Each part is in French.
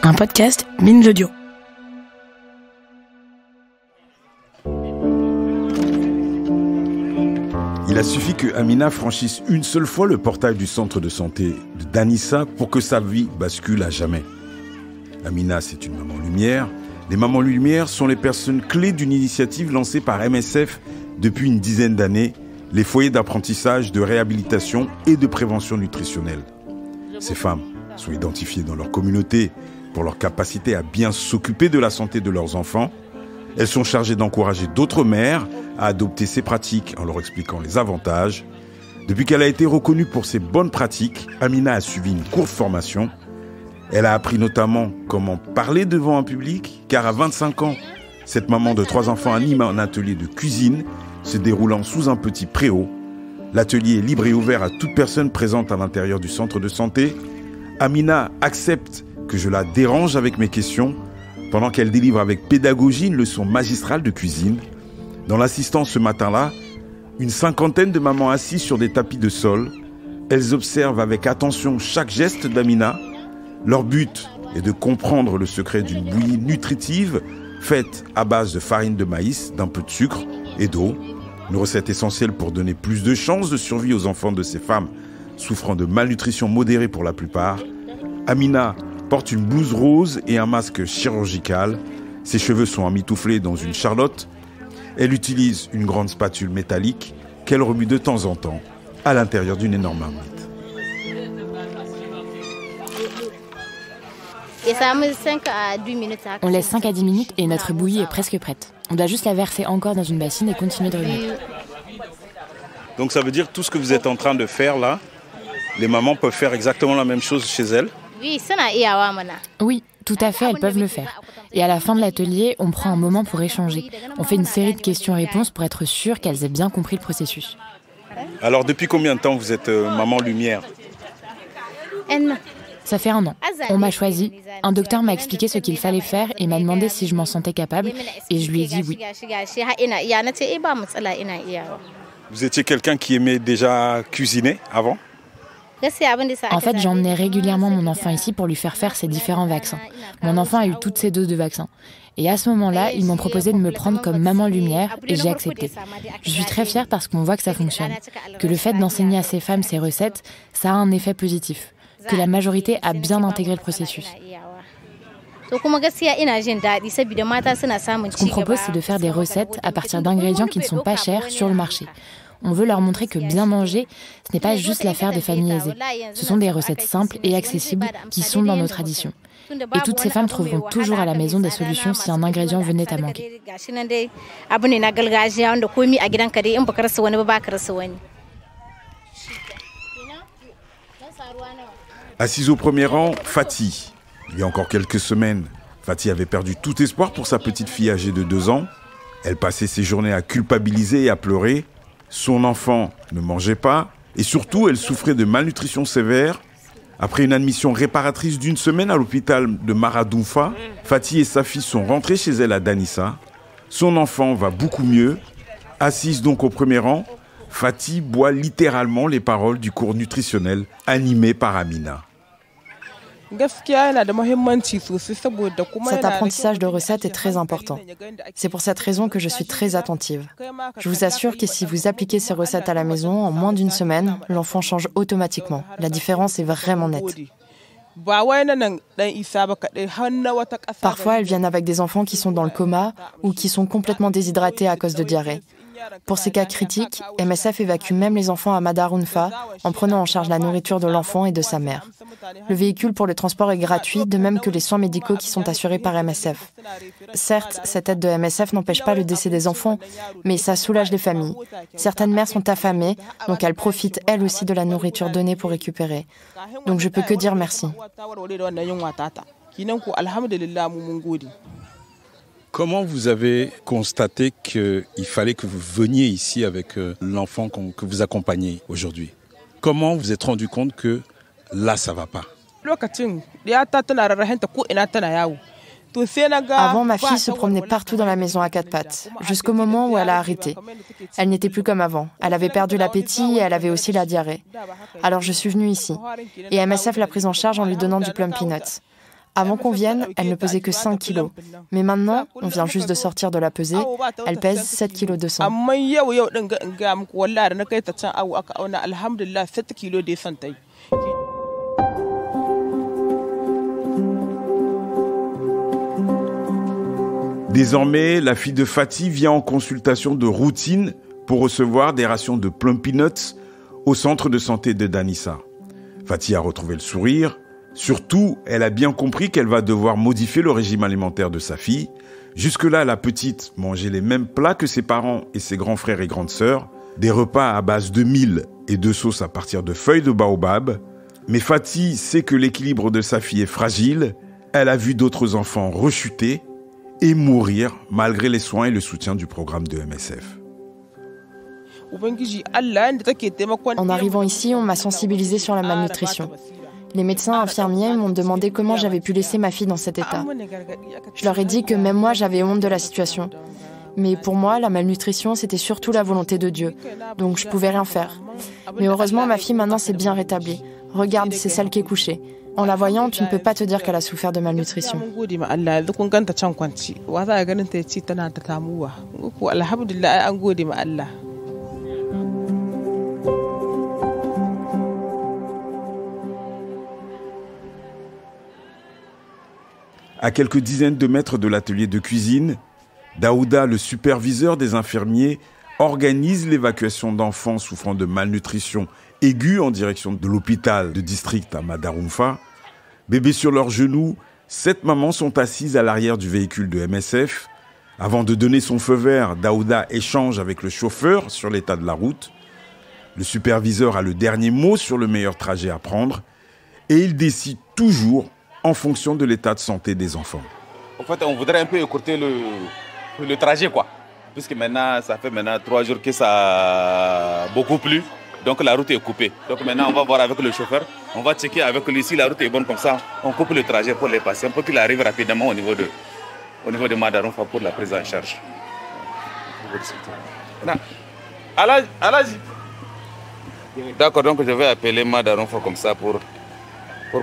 un podcast Binge Audio. Il a suffi que Amina franchisse une seule fois le portail du centre de santé de Danissa pour que sa vie bascule à jamais. Amina, c'est une maman lumière. Les mamans lumière sont les personnes clés d'une initiative lancée par MSF depuis une dizaine d'années, les foyers d'apprentissage, de réhabilitation et de prévention nutritionnelle. Ces femmes sont identifiées dans leur communauté pour leur capacité à bien s'occuper de la santé de leurs enfants. Elles sont chargées d'encourager d'autres mères à adopter ces pratiques en leur expliquant les avantages. Depuis qu'elle a été reconnue pour ses bonnes pratiques, Amina a suivi une courte formation. Elle a appris notamment comment parler devant un public, car à 25 ans, cette maman de 3 enfants anime un atelier de cuisine se déroulant sous un petit préau. L'atelier est libre et ouvert à toute personne présente à l'intérieur du centre de santé. Amina accepte que je la dérange avec mes questions pendant qu'elle délivre avec pédagogie une leçon magistrale de cuisine. Dans l'assistance ce matin-là, une 50aine de mamans assises sur des tapis de sol. Elles observent avec attention chaque geste d'Amina. Leur but est de comprendre le secret d'une bouillie nutritive faite à base de farine de maïs, d'un peu de sucre et d'eau. Une recette essentielle pour donner plus de chances de survie aux enfants de ces femmes souffrant de malnutrition modérée pour la plupart. Amina porte une blouse rose et un masque chirurgical. Ses cheveux sont emmitouflés dans une charlotte. Elle utilise une grande spatule métallique qu'elle remue de temps en temps à l'intérieur d'une énorme marmite. On laisse 5 à 10 minutes et notre bouillie est presque prête. On doit juste la verser encore dans une bassine et continuer de remuer. Donc ça veut dire que tout ce que vous êtes en train de faire là, les mamans peuvent faire exactement la même chose chez elles? Oui, tout à fait, elles peuvent le faire. Et à la fin de l'atelier, on prend un moment pour échanger. On fait une série de questions-réponses pour être sûr qu'elles aient bien compris le processus. Alors depuis combien de temps vous êtes maman lumière? Ça fait 1 an. On m'a choisi. Un docteur m'a expliqué ce qu'il fallait faire et m'a demandé si je m'en sentais capable. Et je lui ai dit oui. Vous étiez quelqu'un qui aimait déjà cuisiner avant? En fait, j'emmenais régulièrement mon enfant ici pour lui faire ces différents vaccins. Mon enfant a eu toutes ses doses de vaccins. Et à ce moment-là, ils m'ont proposé de me prendre comme maman lumière et j'ai accepté. Je suis très fière parce qu'on voit que ça fonctionne. Que le fait d'enseigner à ces femmes ces recettes, ça a un effet positif. Que la majorité a bien intégré le processus. Ce qu'on propose, c'est de faire des recettes à partir d'ingrédients qui ne sont pas chers sur le marché. On veut leur montrer que bien manger, ce n'est pas juste l'affaire des familles aisées. Ce sont des recettes simples et accessibles qui sont dans nos traditions. Et toutes ces femmes trouveront toujours à la maison des solutions si un ingrédient venait à manquer. Assise au premier rang, Fatih. Il y a encore quelques semaines, Fatih avait perdu tout espoir pour sa petite fille âgée de 2 ans. Elle passait ses journées à culpabiliser et à pleurer. Son enfant ne mangeait pas et surtout, elle souffrait de malnutrition sévère. Après une admission réparatrice d'1 semaine à l'hôpital de Maradounfa, Fatih et sa fille sont rentrées chez elle à Danissa. Son enfant va beaucoup mieux. Assise donc au premier rang, Fatih boit littéralement les paroles du cours nutritionnel animé par Amina. Cet apprentissage de recettes est très important. C'est pour cette raison que je suis très attentive. Je vous assure que si vous appliquez ces recettes à la maison, en moins d'1 semaine, l'enfant change automatiquement. La différence est vraiment nette. Parfois, elles viennent avec des enfants qui sont dans le coma ou qui sont complètement déshydratés à cause de diarrhée. Pour ces cas critiques, MSF évacue même les enfants à Madarounfa en prenant en charge la nourriture de l'enfant et de sa mère. Le véhicule pour le transport est gratuit, de même que les soins médicaux qui sont assurés par MSF. Certes, cette aide de MSF n'empêche pas le décès des enfants, mais ça soulage les familles. Certaines mères sont affamées, donc elles profitent elles aussi de la nourriture donnée pour récupérer. Donc je peux que dire merci. Comment vous avez constaté qu'il fallait que vous veniez ici avec l'enfant que vous accompagnez aujourd'hui? Comment vous êtes rendu compte que là, ça ne va pas? Avant, ma fille se promenait partout dans la maison à 4 pattes, jusqu'au moment où elle a arrêté. Elle n'était plus comme avant. Elle avait perdu l'appétit et elle avait aussi la diarrhée. Alors je suis venue ici. Et MSF l'a prise en charge en lui donnant du Plum Peanuts. Avant qu'on vienne, elle ne pesait que 5 kilos. Mais maintenant, on vient juste de sortir de la pesée, elle pèse 7 kilos de sang. Désormais, la fille de Fatih vient en consultation de routine pour recevoir des rations de plum peanuts au centre de santé de Danissa. Fatih a retrouvé le sourire. Surtout, elle a bien compris qu'elle va devoir modifier le régime alimentaire de sa fille. Jusque-là, la petite mangeait les mêmes plats que ses parents et ses grands frères et grandes sœurs, des repas à base de mil et de sauce à partir de feuilles de baobab. Mais Fatih sait que l'équilibre de sa fille est fragile. Elle a vu d'autres enfants rechuter et mourir malgré les soins et le soutien du programme de MSF. En arrivant ici, on m'a sensibilisée sur la malnutrition. Les médecins infirmiers m'ont demandé comment j'avais pu laisser ma fille dans cet état. Je leur ai dit que même moi, j'avais honte de la situation. Mais pour moi, la malnutrition, c'était surtout la volonté de Dieu. Donc je pouvais rien faire. Mais heureusement, ma fille maintenant s'est bien rétablie. Regarde, c'est celle qui est couchée. En la voyant, tu ne peux pas te dire qu'elle a souffert de malnutrition. À quelques dizaines de mètres de l'atelier de cuisine, Daouda, le superviseur des infirmiers, organise l'évacuation d'enfants souffrant de malnutrition aiguë en direction de l'hôpital de district à Madarumfa. Bébés sur leurs genoux, 7 mamans sont assises à l'arrière du véhicule de MSF. Avant de donner son feu vert, Daouda échange avec le chauffeur sur l'état de la route. Le superviseur a le dernier mot sur le meilleur trajet à prendre et il décide toujours en fonction de l'état de santé des enfants. En fait, on voudrait un peu écourter le trajet, quoi. Puisque maintenant, ça fait 3 jours que ça a beaucoup plu. Donc la route est coupée. Donc maintenant, on va voir avec le chauffeur. On va checker avec lui si la route est bonne comme ça. On coupe le trajet pour les patients pour qu'il arrive rapidement au niveau de Madarumfa pour la prise en charge. D'accord, donc je vais appeler Madarumfa comme ça pour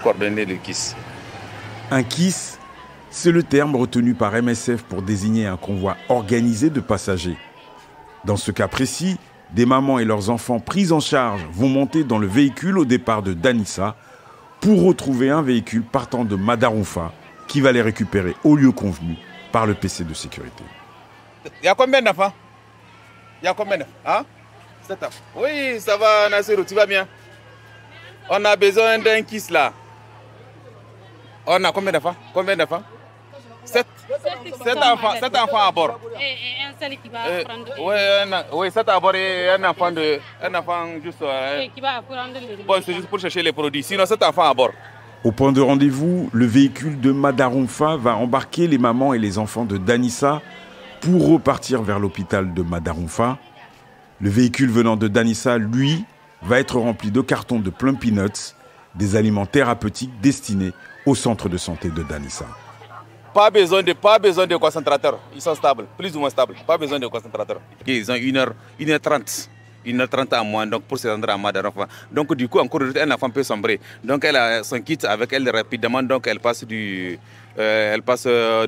coordonner le KISS. Un KISS, c'est le terme retenu par MSF pour désigner un convoi organisé de passagers. Dans ce cas précis, des mamans et leurs enfants pris en charge vont monter dans le véhicule au départ de Danissa pour retrouver un véhicule partant de Madarumfa qui va les récupérer au lieu convenu par le PC de sécurité. Il y a combien d'enfants? Il y a combien d'enfants? Hein? 7 enfants. Oui, ça va, Nassirou, tu vas bien? On a besoin d'un KISS là. On a combien d'enfants? Combien d'enfants? 7 enfants à bord. Et un seul qui va prendre. Oui, 7 à bord et un enfant juste. Qui va prendre les... Bon, c'est juste pour chercher les produits. Sinon, 7 enfants à bord. Au point de rendez-vous, le véhicule de Madarumfa va embarquer les mamans et les enfants de Danissa pour repartir vers l'hôpital de Madarumfa. Le véhicule venant de Danissa, lui, va être rempli de cartons de plum peanuts, des aliments thérapeutiques destinés au centre de santé de Danissa. Pas besoin de concentrateurs, ils sont stables, plus ou moins stables, pas besoin de concentrateurs. Ils ont 1h30 à moins donc pour se rendre à Madarumfa. Donc du coup, encore un enfant peut sombrer. Donc elle a son kit avec elle rapidement, donc elle passe de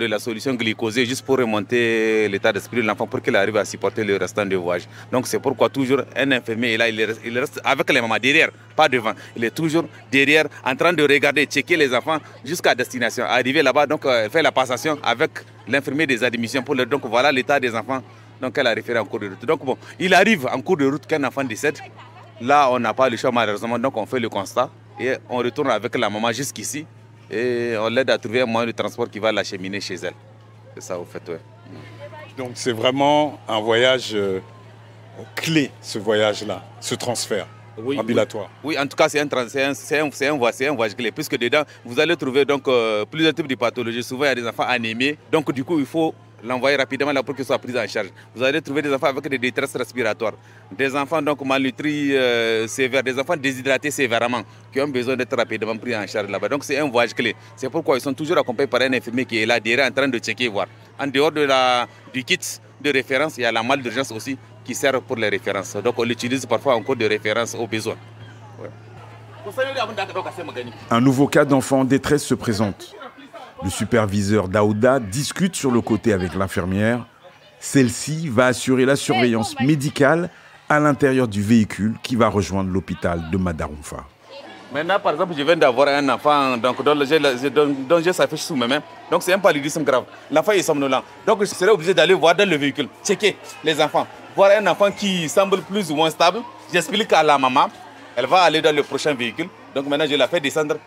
la solution glycosée juste pour remonter l'état d'esprit de l'enfant pour qu'il arrive à supporter le restant du voyage. Donc c'est pourquoi toujours un infirmier est là, il reste avec les mamans derrière, pas devant. Il est toujours derrière en train de regarder, checker les enfants jusqu'à destination. Arrivé là-bas, donc elle fait la passation avec l'infirmier des admissions pour leur donc voilà l'état des enfants. Donc elle a référé en cours de route. Donc bon, il arrive en cours de route qu'un enfant décède. Là, on n'a pas le choix malheureusement, donc on fait le constat et on retourne avec la maman jusqu'ici et on l'aide à trouver un moyen de transport qui va l'acheminer chez elle. C'est ça au fait, ouais. Donc c'est vraiment un voyage clé, ce voyage-là, ce transfert ambulatoire. Oui, en tout cas c'est un voyage clé, puisque dedans vous allez trouver donc plusieurs types de pathologies. Souvent il y a des enfants anémiés, donc du coup il faut l'envoyer rapidement là pour qu'il soit pris en charge. Vous allez trouver des enfants avec des détresses respiratoires, des enfants donc malnutris sévères, des enfants déshydratés sévèrement qui ont besoin d'être rapidement pris en charge là-bas. Donc c'est un voyage clé. C'est pourquoi ils sont toujours accompagnés par un infirmier qui est là derrière en train de checker, voir. En dehors du kit de référence, il y a la malle d'urgence aussi qui sert pour les références. Donc on l'utilise parfois en cours de référence aux besoins. Ouais. Un nouveau cas d'enfant en détresse se présente. Le superviseur Daouda discute sur le côté avec l'infirmière. Celle-ci va assurer la surveillance médicale à l'intérieur du véhicule qui va rejoindre l'hôpital de Madarounfa. Maintenant, par exemple, je viens d'avoir un enfant dont j'ai s'affiche sous mes mains. Donc, c'est un paludisme grave. L'enfant est somnolent. Donc, je serai obligé d'aller voir dans le véhicule, checker les enfants. Voir un enfant qui semble plus ou moins stable. J'explique à la maman. Elle va aller dans le prochain véhicule. Donc, maintenant, je la fais descendre.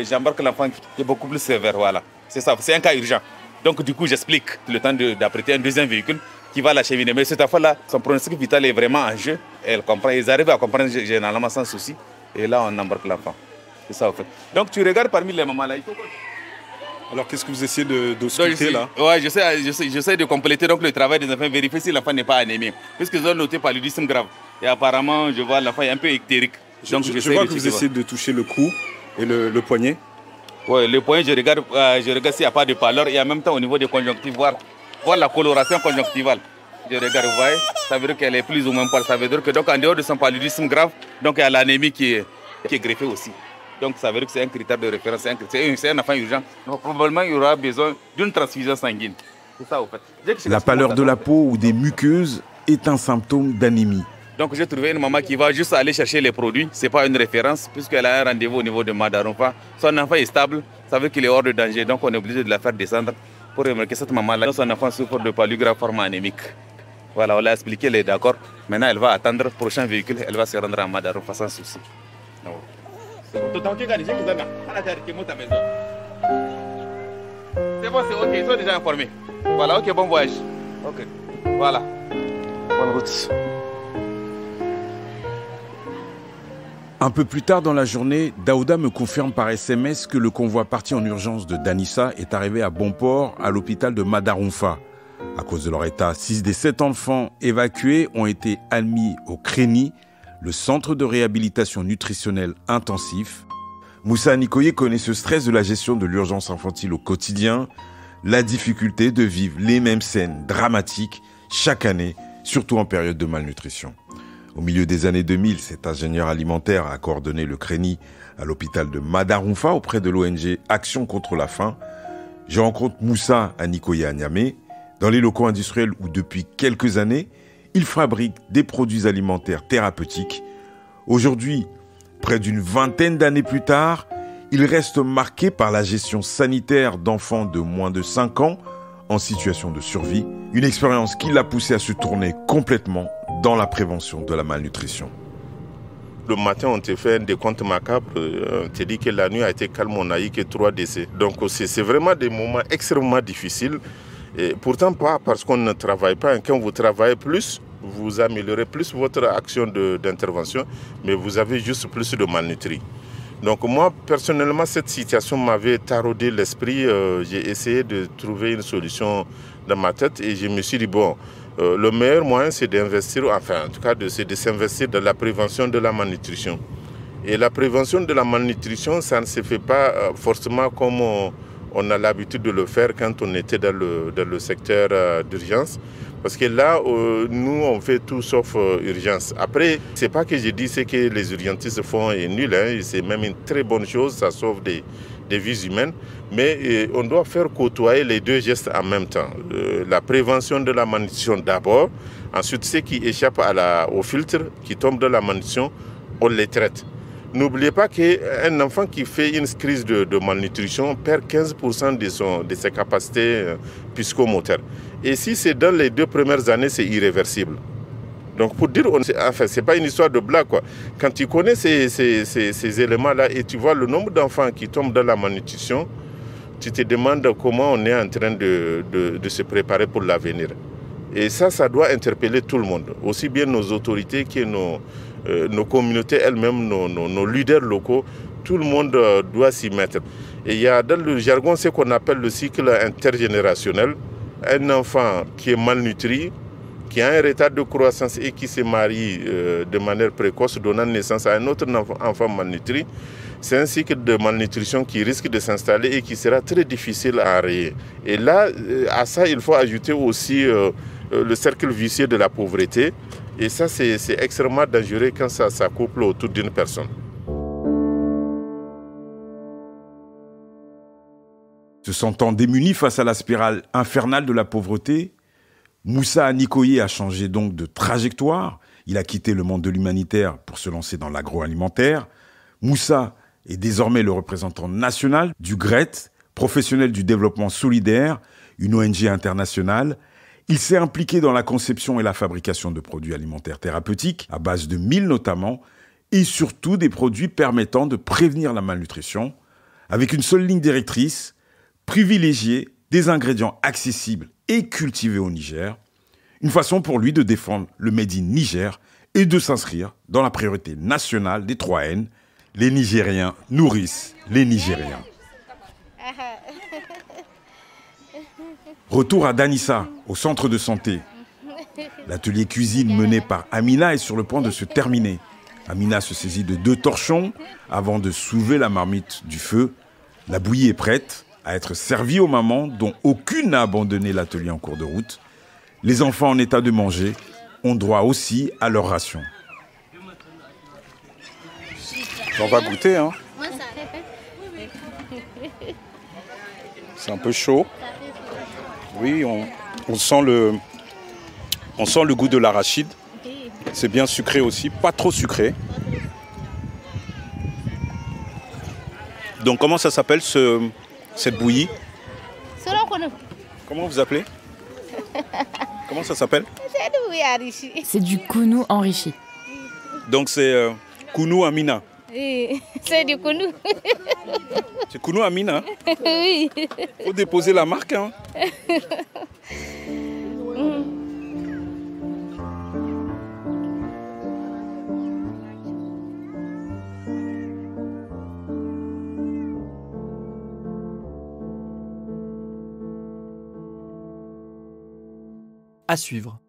J'embarque l'enfant qui est beaucoup plus sévère. Voilà. C'est ça. C'est un cas urgent. Donc, du coup, j'explique le temps d'apprêter un deuxième véhicule qui va l'acheminer. Mais cette fois-là, son pronostic vital est vraiment en jeu. Elle comprend. Ils arrivent à comprendre généralement sans souci. Et là, on embarque l'enfant. C'est ça, en fait. Donc, tu regardes parmi les mamans là. Alors, qu'est-ce que vous essayez d'ausculter là? Ouais, j'essaie de compléter donc, le travail des enfants, vérifier si l'enfant n'est pas anémie. Puisqu'ils ont noté paludisme grave. Et apparemment, je vois l'enfant est un peu ictérique. Donc, je vois que vous essayez de toucher le cou et le poignet. Oui, le poignet, je regarde s'il n'y a pas de pâleur. Et en même temps, au niveau des conjonctives, voir la coloration conjonctivale. Je regarde, vous voyez, ça veut dire qu'elle est plus ou moins pâle. Ça veut dire que donc, en dehors de son paludisme grave, donc il y a l'anémie qui est greffée aussi. Donc ça veut dire que c'est un critère de référence, c'est un enfant urgent. Donc probablement il y aura besoin d'une transfusion sanguine. C'est ça au fait. La pâleur de la peau ou des muqueuses est un symptôme d'anémie. Donc j'ai trouvé une maman qui va juste aller chercher les produits. Ce n'est pas une référence puisqu'elle a un rendez-vous au niveau de Madarounfa. Son enfant est stable, ça veut qu'il est hors de danger. Donc on est obligé de la faire descendre pour remarquer cette maman-là. Son enfant souffre de palu grave forme anémique. Voilà, on l'a expliqué, elle est d'accord. Maintenant, elle va attendre le prochain véhicule, elle va se rendre à Madarounfa sans souci. C'est bon, c'est ok, ils sont déjà informés. Voilà, ok, bon voyage. Ok, voilà. Bonne route. Un peu plus tard dans la journée, Daouda me confirme par SMS que le convoi parti en urgence de Danissa est arrivé à bon port à l'hôpital de Madarounfa. À cause de leur état, 6 des 7 enfants évacués ont été admis au CRENI, le centre de réhabilitation nutritionnelle intensif. Moussa Nikoye connaît ce stress de la gestion de l'urgence infantile au quotidien, la difficulté de vivre les mêmes scènes dramatiques chaque année, surtout en période de malnutrition. Au milieu des années 2000, cet ingénieur alimentaire a coordonné le CRENI à l'hôpital de Madarounfa auprès de l'ONG Action contre la faim. Je rencontre Moussa Nikoye à Niamey, dans les locaux industriels où depuis quelques années, il fabrique des produits alimentaires thérapeutiques. Aujourd'hui, près d'une vingtaine d'années plus tard, il reste marqué par la gestion sanitaire d'enfants de moins de 5 ans en situation de survie, une expérience qui l'a poussé à se tourner complètement dans la prévention de la malnutrition. Le matin, on te fait un décompte macabre, on te dit que la nuit a été calme, on n'a eu que 3 décès. Donc c'est vraiment des moments extrêmement difficiles. Et pourtant pas parce qu'on ne travaille pas. Quand vous travaillez plus, vous améliorez plus votre action d'intervention, mais vous avez juste plus de malnutrie. Donc moi, personnellement, cette situation m'avait taraudé l'esprit. J'ai essayé de trouver une solution dans ma tête et je me suis dit, bon, le meilleur moyen, c'est d'investir, enfin, en tout cas, c'est de s'investir dans la prévention de la malnutrition. Et la prévention de la malnutrition, ça ne se fait pas forcément comme on a l'habitude de le faire quand on était dans le secteur d'urgence. Parce que là, nous, on fait tout sauf urgence. Après, c'est pas que je dis ce que les urgentistes font est nul, hein. C'est même une très bonne chose, ça sauve des vies humaines. Mais on doit faire côtoyer les deux gestes en même temps. La prévention de la malnutrition d'abord. Ensuite, ceux qui échappent au filtre, qui tombent dans la malnutrition, on les traite. N'oubliez pas qu'un enfant qui fait une crise de malnutrition perd 15% de ses capacités psychomoteurs. Et si c'est dans les 2 premières années, c'est irréversible. Donc pour dire, enfin, ce n'est pas une histoire de blague, quoi. Quand tu connais ces éléments-là et tu vois le nombre d'enfants qui tombent dans la malnutrition, tu te demandes comment on est en train de se préparer pour l'avenir. Et ça doit interpeller tout le monde, aussi bien nos autorités que nos communautés elles-mêmes, nos leaders locaux. Tout le monde doit s'y mettre. Et il y a dans le jargon ce qu'on appelle le cycle intergénérationnel. Un enfant qui est malnutri, qui a un retard de croissance et qui se marie de manière précoce, donnant naissance à un autre enfant malnutri, c'est un cycle de malnutrition qui risque de s'installer et qui sera très difficile à enrayer. Et là, à ça, il faut ajouter aussi le cercle vicieux de la pauvreté. Et ça, c'est extrêmement dangereux quand ça s'accouple autour d'une personne. Se sentant démuni face à la spirale infernale de la pauvreté, Moussa Nikoye a changé donc de trajectoire. Il a quitté le monde de l'humanitaire pour se lancer dans l'agroalimentaire. Moussa est désormais le représentant national du GRET, professionnel du développement solidaire, une ONG internationale. Il s'est impliqué dans la conception et la fabrication de produits alimentaires thérapeutiques, à base de mil notamment, et surtout des produits permettant de prévenir la malnutrition, avec une seule ligne directrice, privilégier des ingrédients accessibles et cultivés au Niger, une façon pour lui de défendre le Made in Niger et de s'inscrire dans la priorité nationale des 3 N. Les Nigériens nourrissent les Nigériens. Retour à Danissa, au centre de santé. L'atelier cuisine mené par Amina est sur le point de se terminer. Amina se saisit de 2 torchons avant de soulever la marmite du feu. La bouillie est prête à être servie aux mamans dont aucune n'a abandonné l'atelier en cours de route. Les enfants en état de manger ont droit aussi à leur ration. On va goûter, hein. C'est un peu chaud. Oui, on sent le goût de l'arachide. C'est bien sucré aussi, pas trop sucré. Donc comment ça s'appelle cette bouillie? Comment vous appelez? Comment ça s'appelle? C'est du kounou enrichi. Donc c'est Kounou Amina. C'est du kounou. C'est Kounou Amina. Oui. Faut déposer la marque, hein. À suivre.